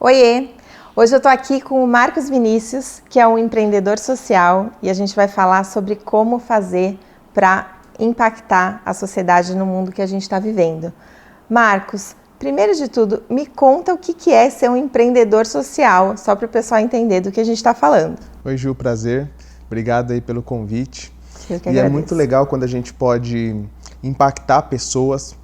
Oiê! Hoje eu estou aqui com o Marcos Vinícius, que é um empreendedor social, e a gente vai falar sobre como fazer para impactar a sociedade no mundo que a gente está vivendo. Marcos, primeiro de tudo, me conta o que é ser um empreendedor social, só para o pessoal entender do que a gente está falando. Oi, Ju, prazer. Obrigado aí pelo convite. Eu que E agradeço. é muito legal quando a gente pode impactar pessoas,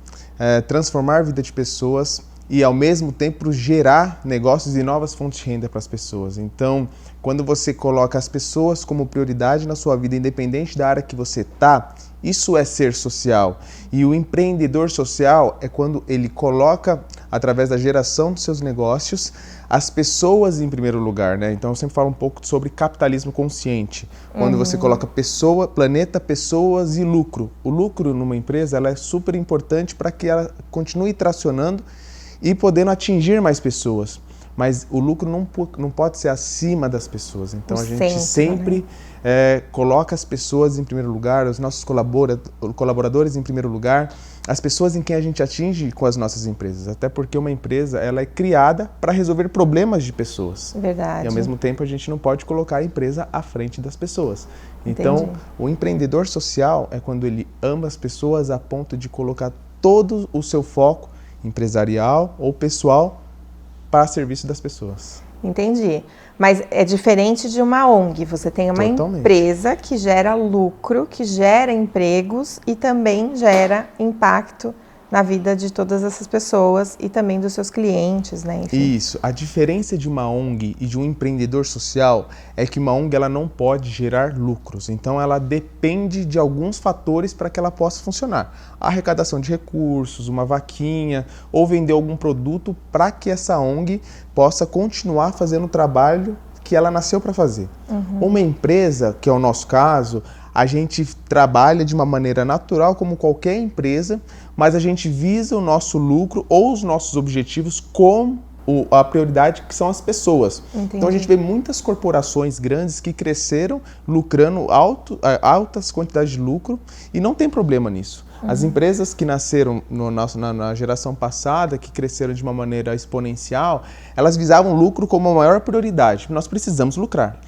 transformar a vida de pessoas e, ao mesmo tempo, gerar negócios e novas fontes de renda para as pessoas. Então, quando você coloca as pessoas como prioridade na sua vida, independente da área que você está, isso é ser social. E o empreendedor social é quando ele coloca, através da geração dos seus negócios, as pessoas em primeiro lugar, né? Então eu sempre falo um pouco sobre capitalismo consciente. Quando você coloca pessoa, planeta, pessoas e lucro. O lucro numa empresa ela é super importante para que ela continue tracionando e podendo atingir mais pessoas. Mas o lucro não pode ser acima das pessoas. Então a gente sempre coloca as pessoas em primeiro lugar, os nossos colaboradores em primeiro lugar, as pessoas em quem a gente atinge com as nossas empresas. Até porque uma empresa ela é criada para resolver problemas de pessoas. Verdade. E ao mesmo tempo a gente não pode colocar a empresa à frente das pessoas. Entendi. Então o empreendedor social é quando ele ama as pessoas a ponto de colocar todo o seu foco empresarial ou pessoal para serviço das pessoas. Entendi. Mas é diferente de uma ONG. Você tem uma Totalmente. empresa que gera lucro, que gera empregos e também gera impacto na vida de todas essas pessoas e também dos seus clientes, né? Enfim. Isso. A diferença de uma ONG e de um empreendedor social é que uma ONG ela não pode gerar lucros. Então ela depende de alguns fatores para que ela possa funcionar. A arrecadação de recursos, uma vaquinha ou vender algum produto para que essa ONG possa continuar fazendo o trabalho que ela nasceu para fazer. Uma empresa, que é o nosso caso, a gente trabalha de uma maneira natural como qualquer empresa, mas a gente visa o nosso lucro ou os nossos objetivos com a prioridade que são as pessoas. Entendi. Então a gente vê muitas corporações grandes que cresceram lucrando altas quantidades de lucro e não tem problema nisso. As empresas que nasceram na geração passada, que cresceram de uma maneira exponencial, elas visavam lucro como a maior prioridade. Nós precisamos lucrar.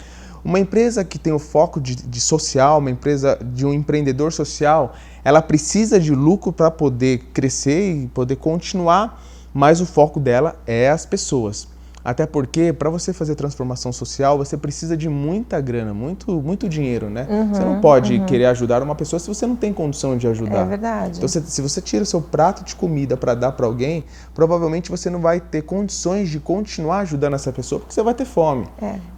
Uma empresa que tem o foco de social, uma empresa de um empreendedor social, ela precisa de lucro para poder crescer e poder continuar, mas o foco dela é as pessoas. Até porque, para você fazer transformação social, você precisa de muita grana, muito dinheiro, né? Você não pode querer ajudar uma pessoa se você não tem condição de ajudar. É verdade. Então, se você tira o seu prato de comida para dar para alguém, provavelmente você não vai ter condições de continuar ajudando essa pessoa, porque você vai ter fome.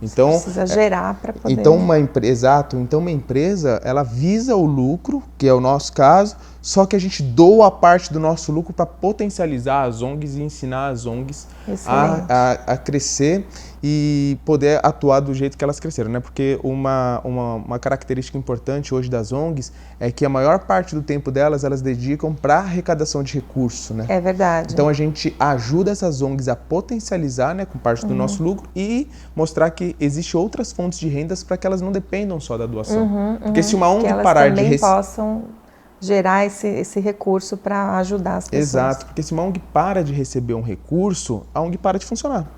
Então, você precisa gerar para poder... Então, uma empresa, ela visa o lucro, que é o nosso caso, só que a gente doa a parte do nosso lucro para potencializar as ONGs e ensinar as ONGs a crescer e poder atuar do jeito que elas cresceram, né? Porque uma característica importante hoje das ONGs é que a maior parte do tempo delas, elas dedicam para arrecadação de recursos, né? É verdade. Então a gente ajuda essas ONGs a potencializar, né, com parte do nosso lucro e mostrar que existem outras fontes de rendas para que elas não dependam só da doação. Porque se uma ONG que elas parar de também possam gerar esse recurso para ajudar as pessoas. Exato, porque se uma ONG para de receber um recurso, a ONG para de funcionar.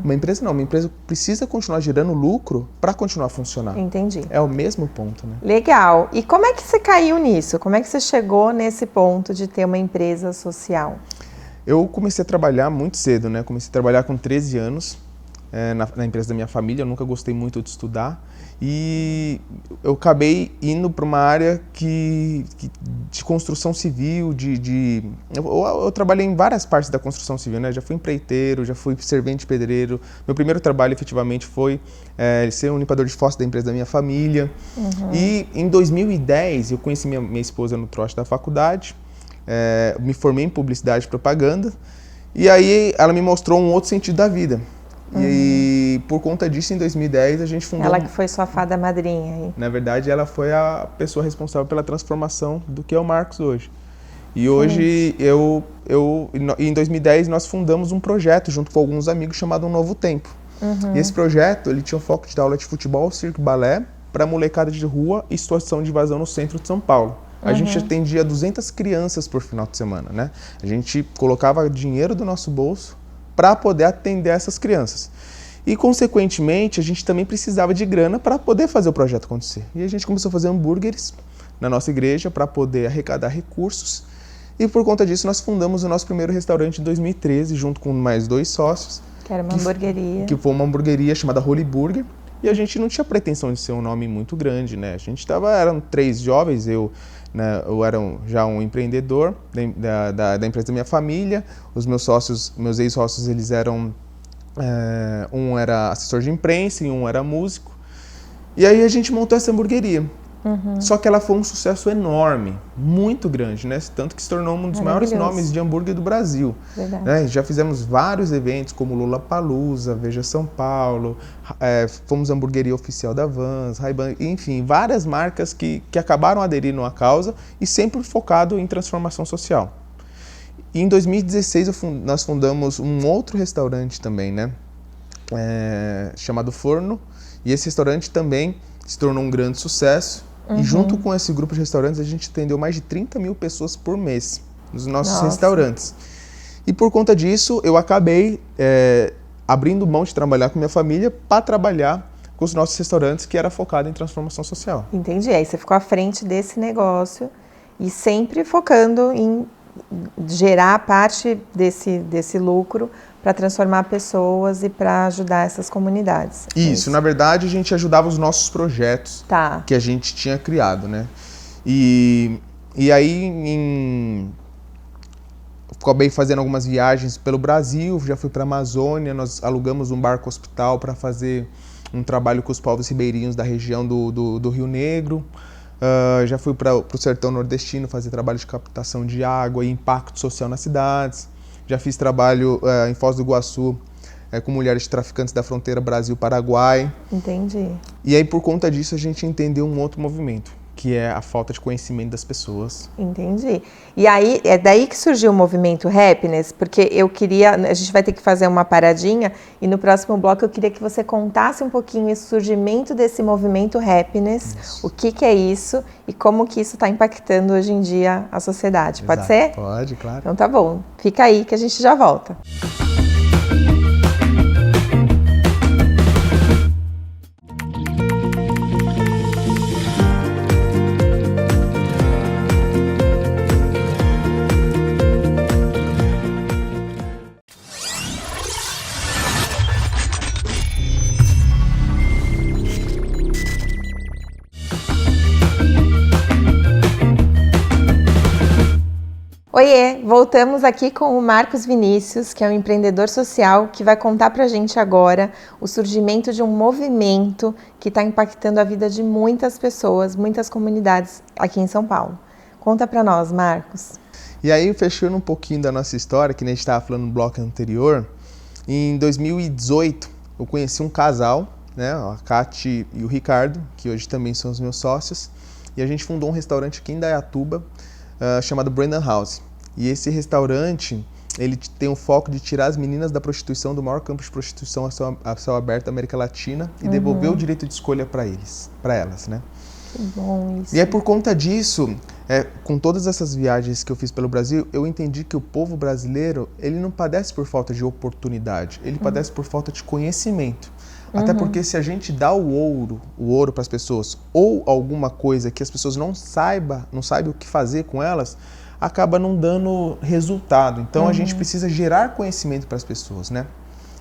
Uma empresa não, uma empresa precisa continuar gerando lucro para continuar a funcionar. Entendi. É o mesmo ponto, né? Legal. E como é que você caiu nisso? Como é que você chegou nesse ponto de ter uma empresa social? Eu comecei a trabalhar muito cedo, né? Comecei a trabalhar com 13 anos na empresa da minha família. Eu nunca gostei muito de estudar. E eu acabei indo para uma área de construção civil, eu trabalhei em várias partes da construção civil, né? Já fui empreiteiro, já fui servente pedreiro. Meu primeiro trabalho, efetivamente, foi ser um limpador de fósforo da empresa da minha família. E em 2010, eu conheci minha esposa no trote da faculdade, me formei em publicidade e propaganda, e aí ela me mostrou um outro sentido da vida. E por conta disso, em 2010, a gente fundou... Ela que foi sua fada madrinha aí. Na verdade, ela foi a pessoa responsável pela transformação do que é o Marcos hoje. E hoje, em 2010, nós fundamos um projeto junto com alguns amigos chamado Um Novo Tempo. E esse projeto, ele tinha o foco de dar aula de futebol, circo e balé para molecada de rua e situação de invasão no centro de São Paulo. A gente atendia 200 crianças por final de semana, né? A gente colocava dinheiro do nosso bolso para poder atender essas crianças. E, consequentemente, a gente também precisava de grana para poder fazer o projeto acontecer. E a gente começou a fazer hambúrgueres na nossa igreja para poder arrecadar recursos. E, por conta disso, nós fundamos o nosso primeiro restaurante em 2013, junto com mais 2 sócios. Que era uma hamburgueria. Que foi uma hamburgueria chamada Holy Burger. E a gente não tinha pretensão de ser um nome muito grande, né? A gente eram 3 jovens, eu era já um empreendedor da empresa da minha família. Os meus sócios, meus ex-sócios, eles eram... um era assessor de imprensa e um era músico. E aí a gente montou essa hamburgueria. Só que ela foi um sucesso enorme, muito grande, né? Tanto que se tornou um dos maiores nomes de hambúrguer do Brasil. Né? Já fizemos vários eventos como Lollapalooza, Veja São Paulo, fomos hamburgueria oficial da Vans, Ray-Ban, enfim, várias marcas que acabaram aderindo à causa e sempre focado em transformação social. E em 2016 nós fundamos um outro restaurante também, né? Chamado Forno. E esse restaurante também se tornou um grande sucesso. E junto com esse grupo de restaurantes, a gente atendeu mais de 30 mil pessoas por mês nos nossos restaurantes. E por conta disso, eu acabei abrindo mão de trabalhar com minha família para trabalhar com os nossos restaurantes, que era focado em transformação social. Entendi. Aí você ficou à frente desse negócio e sempre focando em gerar parte desse lucro para transformar pessoas e para ajudar essas comunidades. Isso, na verdade a gente ajudava os nossos projetos que a gente tinha criado, né? E aí acabei fazendo algumas viagens pelo Brasil, já fui para a Amazônia, nós alugamos um barco hospital para fazer um trabalho com os povos ribeirinhos da região do Rio Negro. Já fui para o sertão nordestino fazer trabalho de captação de água e impacto social nas cidades. Já fiz trabalho em Foz do Iguaçu com mulheres traficantes da fronteira Brasil-Paraguai. Entendi. E aí, por conta disso, a gente entendeu um outro movimento, que é a falta de conhecimento das pessoas. Entendi. E aí, é daí que surgiu o movimento Happiness, porque a gente vai ter que fazer uma paradinha, e no próximo bloco eu queria que você contasse um pouquinho o surgimento desse movimento Happiness, o que é isso e como que isso está impactando hoje em dia a sociedade. Pode ser? Pode, claro. Então tá bom. Fica aí que a gente já volta. Oiê, voltamos aqui com o Marcos Vinícius, que é um empreendedor social que vai contar pra gente agora o surgimento de um movimento que está impactando a vida de muitas pessoas, muitas comunidades aqui em São Paulo. Conta pra nós, Marcos. E aí, fechando um pouquinho da nossa história, que a gente estava falando no bloco anterior, em 2018 eu conheci um casal, né, a Kati e o Ricardo, que hoje também são os meus sócios, e a gente fundou um restaurante aqui em Indaiatuba, chamado Brandon House. E esse restaurante, ele tem o foco de tirar as meninas da prostituição, do maior campo de prostituição a céu aberto da América Latina, e devolver o direito de escolha para elas, né? Que bom isso. E aí, por conta disso, com todas essas viagens que eu fiz pelo Brasil, eu entendi que o povo brasileiro, ele não padece por falta de oportunidade, ele padece por falta de conhecimento. Até porque se a gente dá o ouro para as pessoas, ou alguma coisa que as pessoas não saibam o que fazer com elas, acaba não dando resultado. Então a gente precisa gerar conhecimento para as pessoas, né?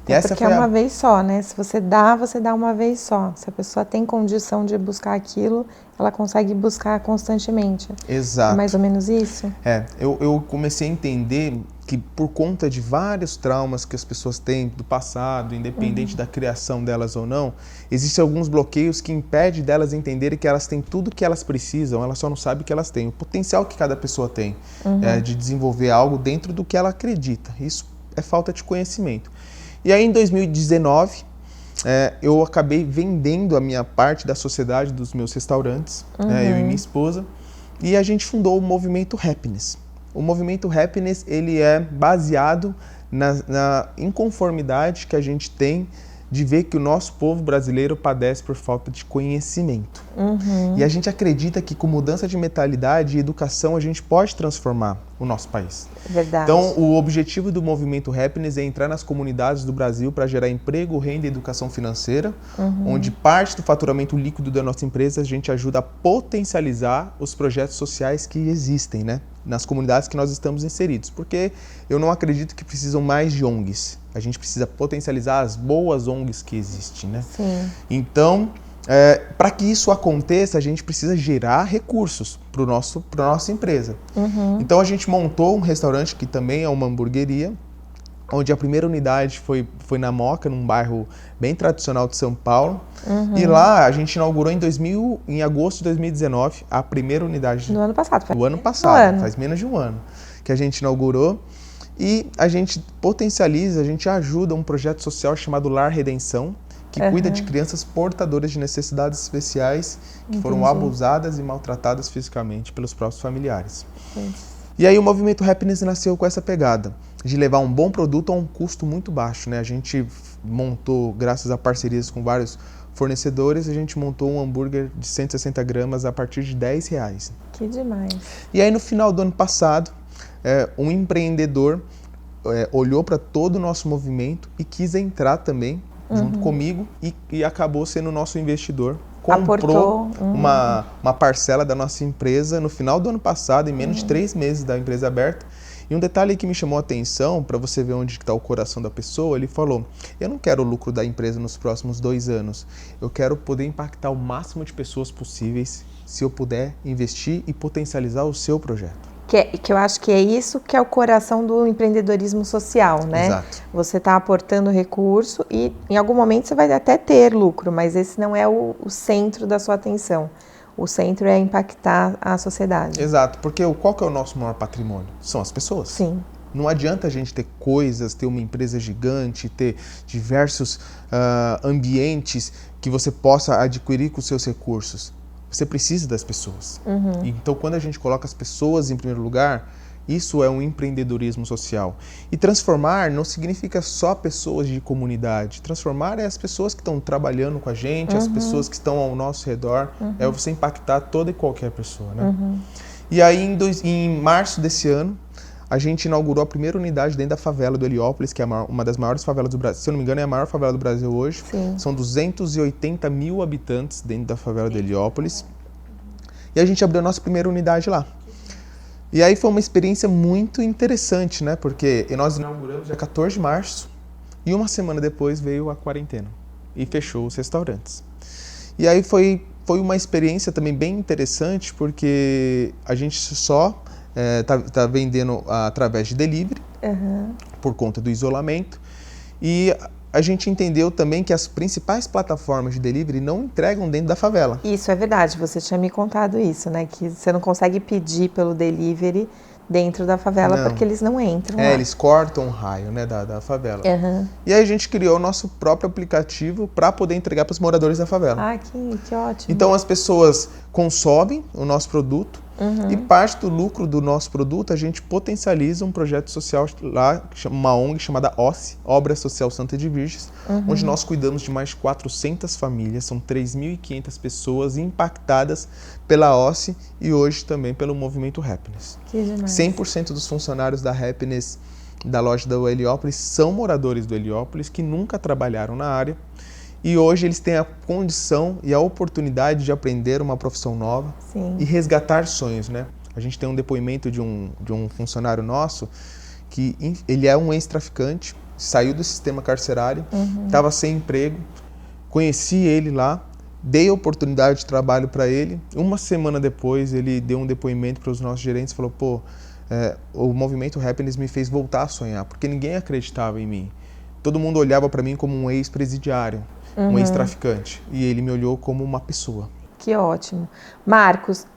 E essa porque é uma vez só, né? Se você dá uma vez só. Se a pessoa tem condição de buscar aquilo, ela consegue buscar constantemente. Exato. É mais ou menos isso? Eu comecei a entender que por conta de vários traumas que as pessoas têm do passado, independente da criação delas ou não, existem alguns bloqueios que impedem delas entenderem que elas têm tudo que elas precisam, elas só não sabem que elas têm. O potencial que cada pessoa tem de desenvolver algo dentro do que ela acredita. Isso é falta de conhecimento. E aí, em 2019, eu acabei vendendo a minha parte da sociedade dos meus restaurantes, eu e minha esposa, e a gente fundou o Movimento Happiness. O Movimento Happiness, ele é baseado na inconformidade que a gente tem de ver que o nosso povo brasileiro padece por falta de conhecimento. E a gente acredita que com mudança de mentalidade e educação a gente pode transformar o nosso país. Verdade. Então, o objetivo do Movimento Happiness é entrar nas comunidades do Brasil para gerar emprego, renda e educação financeira, onde parte do faturamento líquido da nossa empresa a gente ajuda a potencializar os projetos sociais que existem, né, nas comunidades que nós estamos inseridos. Porque eu não acredito que precisam mais de ONGs. A gente precisa potencializar as boas ONGs que existem, né? Sim. Então, para que isso aconteça, a gente precisa gerar recursos para a nossa empresa. Então, a gente montou um restaurante que também é uma hamburgueria, onde a primeira unidade foi na Moca, num bairro bem tradicional de São Paulo. E lá a gente inaugurou em agosto de 2019 a primeira unidade. No ano passado. No ano passado, faz menos de um ano que a gente inaugurou. E a gente potencializa, a gente ajuda um projeto social chamado Lar Redenção, que cuida de crianças portadoras de necessidades especiais que foram abusadas e maltratadas fisicamente pelos próprios familiares. E aí o Movimento Happiness nasceu com essa pegada, de levar um bom produto a um custo muito baixo, né? A gente montou, graças a parcerias com vários fornecedores, a gente montou um hambúrguer de 160 gramas a partir de R$10. Que demais. E aí no final do ano passado, um empreendedor olhou para todo o nosso movimento e quis entrar também junto comigo e acabou sendo nosso investidor. Comprou uma parcela da nossa empresa no final do ano passado, em menos de 3 meses da empresa aberta. E um detalhe que me chamou a atenção, para você ver onde está o coração da pessoa, ele falou: eu não quero o lucro da empresa nos próximos 2 anos, eu quero poder impactar o máximo de pessoas possíveis se eu puder investir e potencializar o seu projeto. Que eu acho que é isso que é o coração do empreendedorismo social, né? Exato. Você está aportando recurso e em algum momento você vai até ter lucro, mas esse não é o centro da sua atenção. O centro é impactar a sociedade. Exato, porque qual que é o nosso maior patrimônio? São as pessoas. Sim. Não adianta a gente ter coisas, ter uma empresa gigante, ter diversos ambientes que você possa adquirir com os seus recursos. Você precisa das pessoas. Então, quando a gente coloca as pessoas em primeiro lugar, isso é um empreendedorismo social. E transformar não significa só pessoas de comunidade. Transformar é as pessoas que estão trabalhando com a gente, as pessoas que estão ao nosso redor. É você impactar toda e qualquer pessoa, né? E aí, em março desse ano, a gente inaugurou a primeira unidade dentro da favela do Heliópolis, que é uma das maiores favelas do Brasil. Se eu não me engano, é a maior favela do Brasil hoje. Sim. São 280 mil habitantes dentro da favela do Heliópolis. E a gente abriu a nossa primeira unidade lá. E aí foi uma experiência muito interessante, né? Porque nós inauguramos dia 14 de março e uma semana depois veio a quarentena e fechou os restaurantes. E aí foi uma experiência também bem interessante, porque a gente só tá vendendo através de delivery, por conta do isolamento, e a gente entendeu também que as principais plataformas de delivery não entregam dentro da favela. Isso é verdade, você tinha me contado isso, né? Que você não consegue pedir pelo delivery dentro da favela porque eles não entram lá. Eles cortam o raio, né, da favela. E aí a gente criou o nosso próprio aplicativo para poder entregar para os moradores da favela. Ah, que ótimo. Então as pessoas consomem o nosso produto e parte do lucro do nosso produto a gente potencializa um projeto social lá, uma ONG chamada OSSE, Obra Social Santa de Virgens, onde nós cuidamos de mais de 400 famílias, são 3.500 pessoas impactadas pela OSSE e hoje também pelo Movimento Happiness. Que demais. 100% dos funcionários da Happiness, da loja do Heliópolis, são moradores do Heliópolis que nunca trabalharam na área. E hoje eles têm a condição e a oportunidade de aprender uma profissão nova. Sim. E resgatar sonhos, né? A gente tem um depoimento de um funcionário nosso que ele é um ex-traficante, saiu do sistema carcerário, estava sem emprego, conheci ele lá, dei a oportunidade de trabalho para ele. Uma semana depois ele deu um depoimento para os nossos gerentes e falou: o Movimento Happiness me fez voltar a sonhar, porque ninguém acreditava em mim. Todo mundo olhava para mim como um ex-presidiário, um ex-traficante, e ele me olhou como uma pessoa. Que ótimo. Marcos,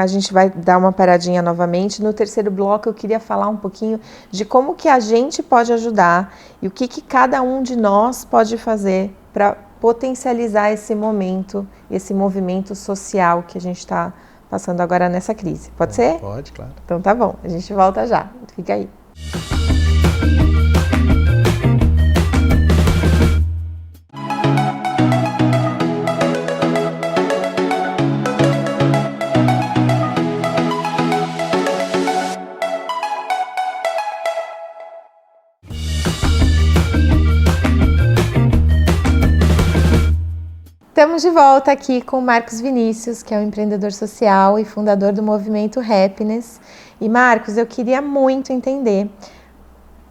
a gente vai dar uma paradinha novamente. No terceiro bloco eu queria falar um pouquinho de como que a gente pode ajudar e o que cada um de nós pode fazer para potencializar esse momento, esse movimento social que a gente está passando agora nessa crise. Pode ser? Pode, claro. Então tá bom, a gente volta já. Fica aí. Estamos de volta aqui com o Marcos Vinícius, que é um empreendedor social e fundador do movimento Happiness. E Marcos, eu queria muito entender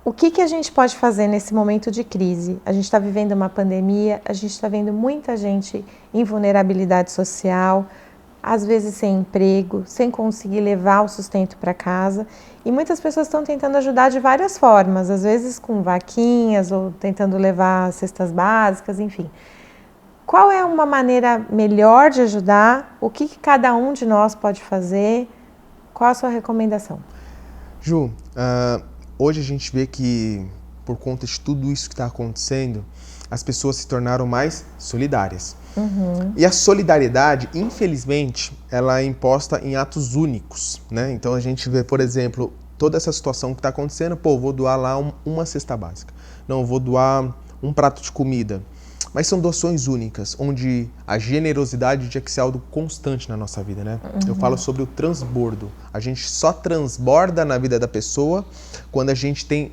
o que a gente pode fazer nesse momento de crise. A gente está vivendo uma pandemia, a gente está vendo muita gente em vulnerabilidade social, às vezes sem emprego, sem conseguir levar o sustento para casa. E muitas pessoas estão tentando ajudar de várias formas, às vezes com vaquinhas ou tentando levar cestas básicas, enfim. Qual é uma maneira melhor de ajudar? O que cada um de nós pode fazer? Qual a sua recomendação? Ju, hoje a gente vê que, por conta de tudo isso que está acontecendo, as pessoas se tornaram mais solidárias. E a solidariedade, infelizmente, ela é imposta em atos únicos, né? Então a gente vê, por exemplo, toda essa situação que está acontecendo, vou doar lá uma cesta básica. Não, vou doar um prato de comida. Mas são doações únicas, onde a generosidade tinha que ser algo constante na nossa vida, né? Eu falo sobre o transbordo. A gente só transborda na vida da pessoa quando a gente tem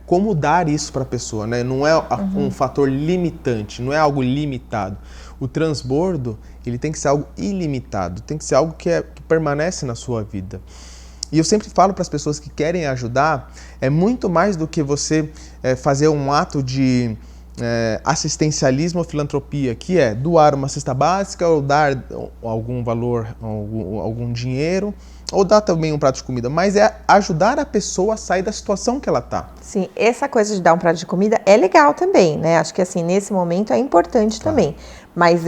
como dar isso para a pessoa, né? Não é um fator limitante, não é algo limitado. O transbordo, ele tem que ser algo ilimitado, tem que ser algo que permanece na sua vida. E eu sempre falo para as pessoas que querem ajudar, é muito mais do que você fazer um ato de assistencialismo ou filantropia, que é doar uma cesta básica ou dar algum valor, algum dinheiro, ou dar também um prato de comida, mas é ajudar a pessoa a sair da situação que ela está. Sim, essa coisa de dar um prato de comida é legal também, né? Acho que assim, nesse momento é importante também. Mas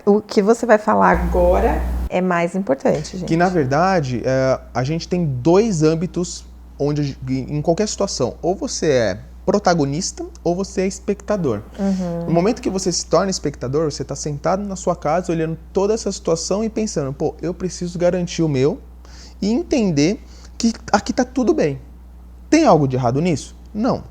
o que você vai falar agora é mais importante, gente. Que na verdade, a gente tem dois âmbitos onde, em qualquer situação, ou você é protagonista ou você é espectador. No momento que você se torna espectador, você está sentado na sua casa olhando toda essa situação e pensando, eu preciso garantir o meu e entender que aqui está tudo bem. Tem algo de errado nisso? Não.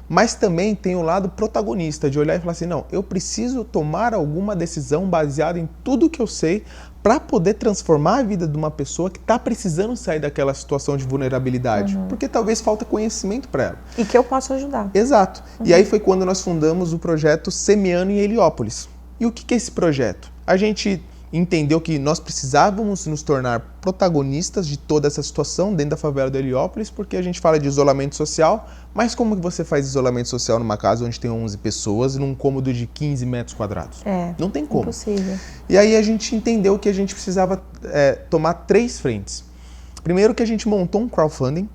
Mas também tem o lado protagonista, de olhar e falar assim, não, eu preciso tomar alguma decisão baseada em tudo que eu sei para poder transformar a vida de uma pessoa que está precisando sair daquela situação de vulnerabilidade, porque talvez falta conhecimento para ela. E que eu posso ajudar. Exato. E aí foi quando nós fundamos o projeto Semeando em Heliópolis. E o que é esse projeto? A gente entendeu que nós precisávamos nos tornar protagonistas de toda essa situação dentro da favela de Heliópolis, porque a gente fala de isolamento social, mas como que você faz isolamento social numa casa onde tem 11 pessoas e num cômodo de 15 metros quadrados? Não tem como. Impossível. E aí a gente entendeu que a gente precisava tomar 3 frentes. Primeiro que a gente montou um crowdfunding,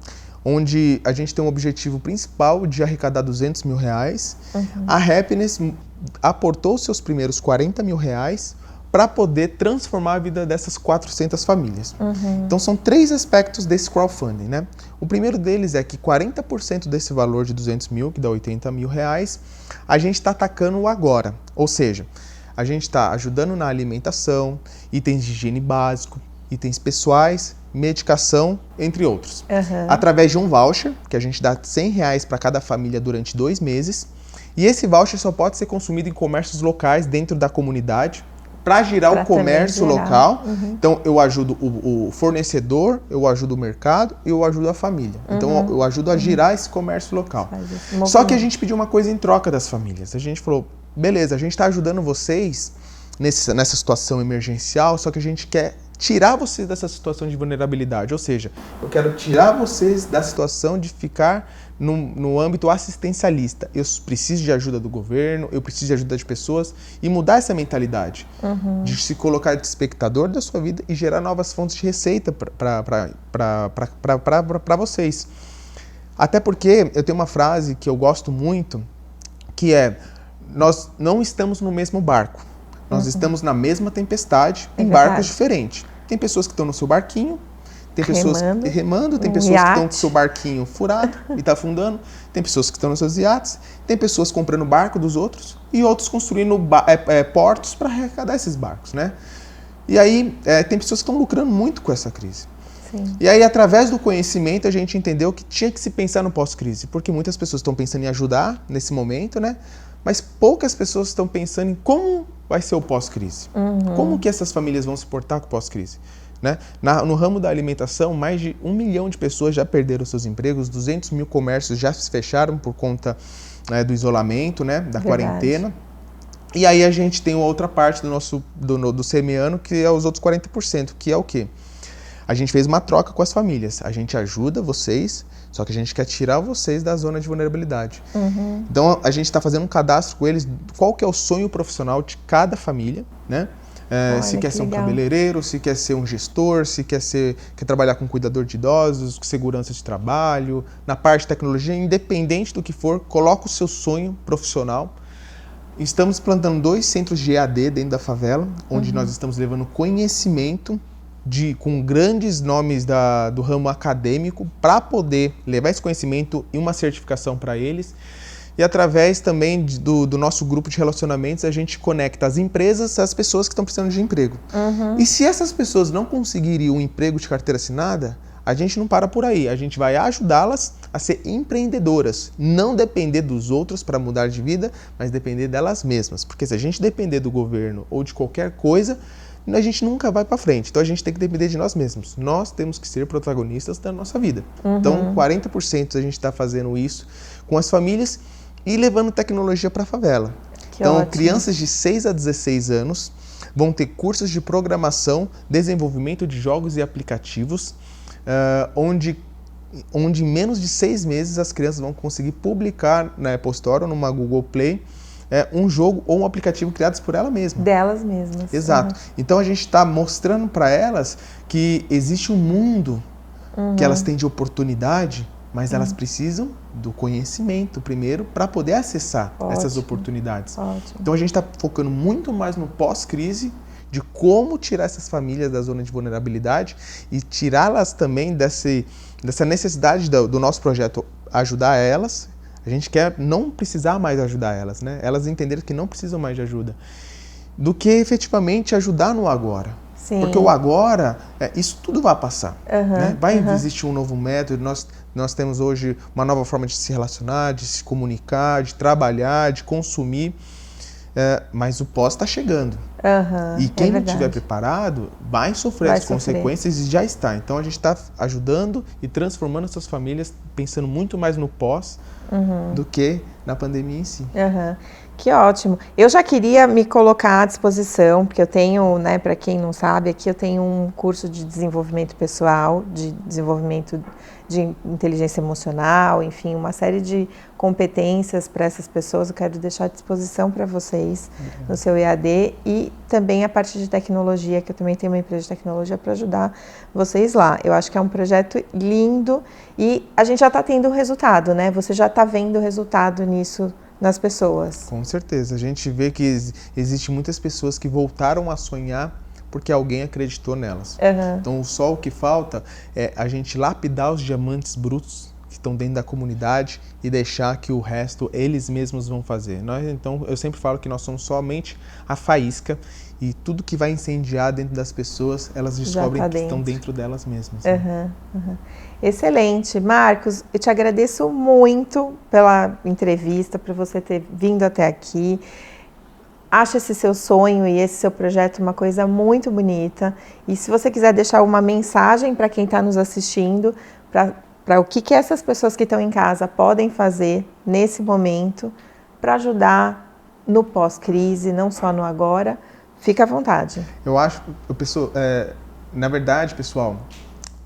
onde a gente tem um objetivo principal de arrecadar R$200 mil. A Happiness aportou seus primeiros R$40 mil para poder transformar a vida dessas 400 famílias. Então são 3 aspectos desse crowdfunding, né? O primeiro deles é que 40% desse valor de 200 mil, que dá R$80 mil, a gente está atacando agora. Ou seja, a gente está ajudando na alimentação, itens de higiene básico, itens pessoais, medicação, entre outros. Através de um voucher, que a gente dá R$100 para cada família durante 2 meses. E esse voucher só pode ser consumido em comércios locais dentro da comunidade, para girar o comércio local. Então, eu ajudo o fornecedor, eu ajudo o mercado e eu ajudo a família. Então, eu ajudo a girar esse comércio local. Só que a gente pediu uma coisa em troca das famílias. A gente falou, beleza, a gente está ajudando vocês nessa situação emergencial, só que a gente quer tirar vocês dessa situação de vulnerabilidade. Ou seja, eu quero tirar vocês da situação de ficar no âmbito assistencialista. Eu preciso de ajuda do governo, eu preciso de ajuda de pessoas e mudar essa mentalidade de se colocar de espectador da sua vida e gerar novas fontes de receita para vocês. Até porque eu tenho uma frase que eu gosto muito, que é, nós não estamos no mesmo barco, nós estamos na mesma tempestade em barcos diferentes. Tem pessoas que estão no seu barquinho, tem pessoas remando, tem pessoas que estão com o seu barquinho furado e está afundando, tem pessoas que estão nos seus iates, tem pessoas comprando barco dos outros e outros construindo portos para arrecadar esses barcos, né? E aí tem pessoas que estão lucrando muito com essa crise. Sim. E aí, através do conhecimento, a gente entendeu que tinha que se pensar no pós-crise, porque muitas pessoas estão pensando em ajudar nesse momento, né? Mas poucas pessoas estão pensando em como vai ser o pós-crise. Como que essas famílias vão se portar com o pós-crise? Né? No ramo da alimentação, mais de 1 milhão de pessoas já perderam seus empregos, 200 mil comércios já se fecharam por conta do isolamento, né? Da quarentena. E aí a gente tem outra parte do Semeando, que é os outros 40%, que é o quê? A gente fez uma troca com as famílias. A gente ajuda vocês, só que a gente quer tirar vocês da zona de vulnerabilidade. Então, a gente está fazendo um cadastro com eles, qual que é o sonho profissional de cada família, né? Se quer ser um cabeleireiro, se quer ser um gestor, se quer trabalhar com cuidador de idosos, com segurança de trabalho, na parte de tecnologia, independente do que for, coloca o seu sonho profissional. Estamos plantando 2 centros de EAD dentro da favela, onde nós estamos levando conhecimento com grandes nomes do ramo acadêmico para poder levar esse conhecimento e uma certificação para eles. E através também do nosso grupo de relacionamentos, a gente conecta as empresas às pessoas que estão precisando de emprego. E se essas pessoas não conseguirem um emprego de carteira assinada, a gente não para por aí. A gente vai ajudá-las a ser empreendedoras. Não depender dos outros para mudar de vida, mas depender delas mesmas. Porque se a gente depender do governo ou de qualquer coisa, a gente nunca vai para frente. Então a gente tem que depender de nós mesmos. Nós temos que ser protagonistas da nossa vida. Então 40% a gente está fazendo isso com as famílias e levando tecnologia para a favela. Então ótimo. Crianças de 6 a 16 anos vão ter cursos de programação, desenvolvimento de jogos e aplicativos, onde em menos de 6 meses as crianças vão conseguir publicar na Apple Store ou numa Google Play um jogo ou um aplicativo criados por ela mesma. Delas mesmas. Exato. Então a gente está mostrando para elas que existe um mundo que elas têm de oportunidade, mas elas precisam do conhecimento primeiro para poder acessar essas oportunidades. Então a gente está focando muito mais no pós-crise, de como tirar essas famílias da zona de vulnerabilidade e tirá-las também dessa necessidade do nosso projeto ajudar elas. A gente quer não precisar mais ajudar elas, né? Elas entenderem que não precisam mais de ajuda, do que efetivamente ajudar no agora. Sim. Porque o agora, isso tudo vai passar. Né? Vai existir um novo método, nós temos hoje uma nova forma de se relacionar, de se comunicar, de trabalhar, de consumir, mas o pós está chegando. E quem não estiver preparado vai sofrer as consequências e já está. Então a gente está ajudando e transformando essas famílias, pensando muito mais no pós do que na pandemia em si. Que ótimo. Eu já queria me colocar à disposição, porque eu tenho, né, para quem não sabe, aqui eu tenho um curso de desenvolvimento pessoal, de desenvolvimento de inteligência emocional, enfim, uma série de competências para essas pessoas. Eu quero deixar à disposição para vocês no seu EAD e também a parte de tecnologia, que eu também tenho uma empresa de tecnologia para ajudar vocês lá. Eu acho que é um projeto lindo e a gente já está tendo o resultado, né? Você já está vendo o resultado nisso nas pessoas. Com certeza. A gente vê que existe muitas pessoas que voltaram a sonhar porque alguém acreditou nelas. Então, só o que falta é a gente lapidar os diamantes brutos que estão dentro da comunidade e deixar que o resto eles mesmos vão fazer. Então, eu sempre falo que nós somos somente a faísca e tudo que vai incendiar dentro das pessoas, elas descobrem que estão dentro delas mesmas. Né? Excelente. Marcos, eu te agradeço muito pela entrevista, por você ter vindo até aqui. Acho esse seu sonho e esse seu projeto uma coisa muito bonita. E se você quiser deixar uma mensagem para quem está nos assistindo, para o que essas pessoas que estão em casa podem fazer nesse momento para ajudar no pós-crise, não só no agora, fica à vontade. Eu acho, na verdade, pessoal,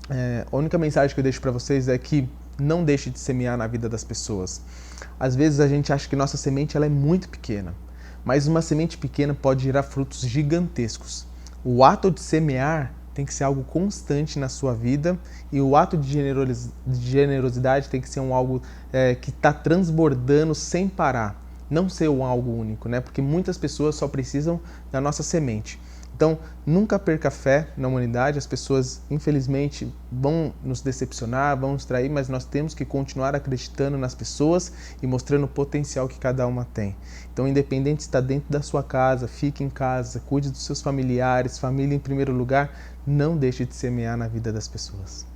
a única mensagem que eu deixo para vocês é que não deixe de semear na vida das pessoas. Às vezes a gente acha que nossa semente ela é muito pequena. Mas uma semente pequena pode gerar frutos gigantescos. O ato de semear tem que ser algo constante na sua vida e o ato de generosidade tem que ser algo que está transbordando sem parar. Não ser algo único, né? Porque muitas pessoas só precisam da nossa semente. Então, nunca perca fé na humanidade. As pessoas, infelizmente, vão nos decepcionar, vão nos trair, mas nós temos que continuar acreditando nas pessoas e mostrando o potencial que cada uma tem. Então, independente se está dentro da sua casa, fique em casa, cuide dos seus familiares, família em primeiro lugar, não deixe de semear na vida das pessoas.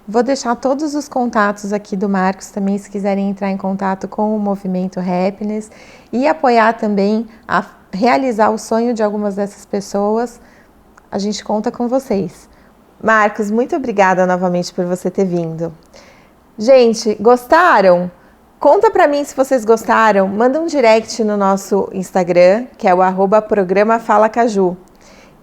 Vou deixar todos os contatos aqui do Marcos também, se quiserem entrar em contato com o Movimento Happiness e apoiar também a realizar o sonho de algumas dessas pessoas, a gente conta com vocês. Marcos, muito obrigada novamente por você ter vindo. Gente, gostaram? Conta pra mim se vocês gostaram, manda um direct no nosso Instagram, que é o @programa Fala Caju.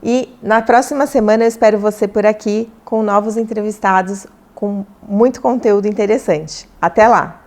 E na próxima semana eu espero você por aqui com novos entrevistados com muito conteúdo interessante. Até lá!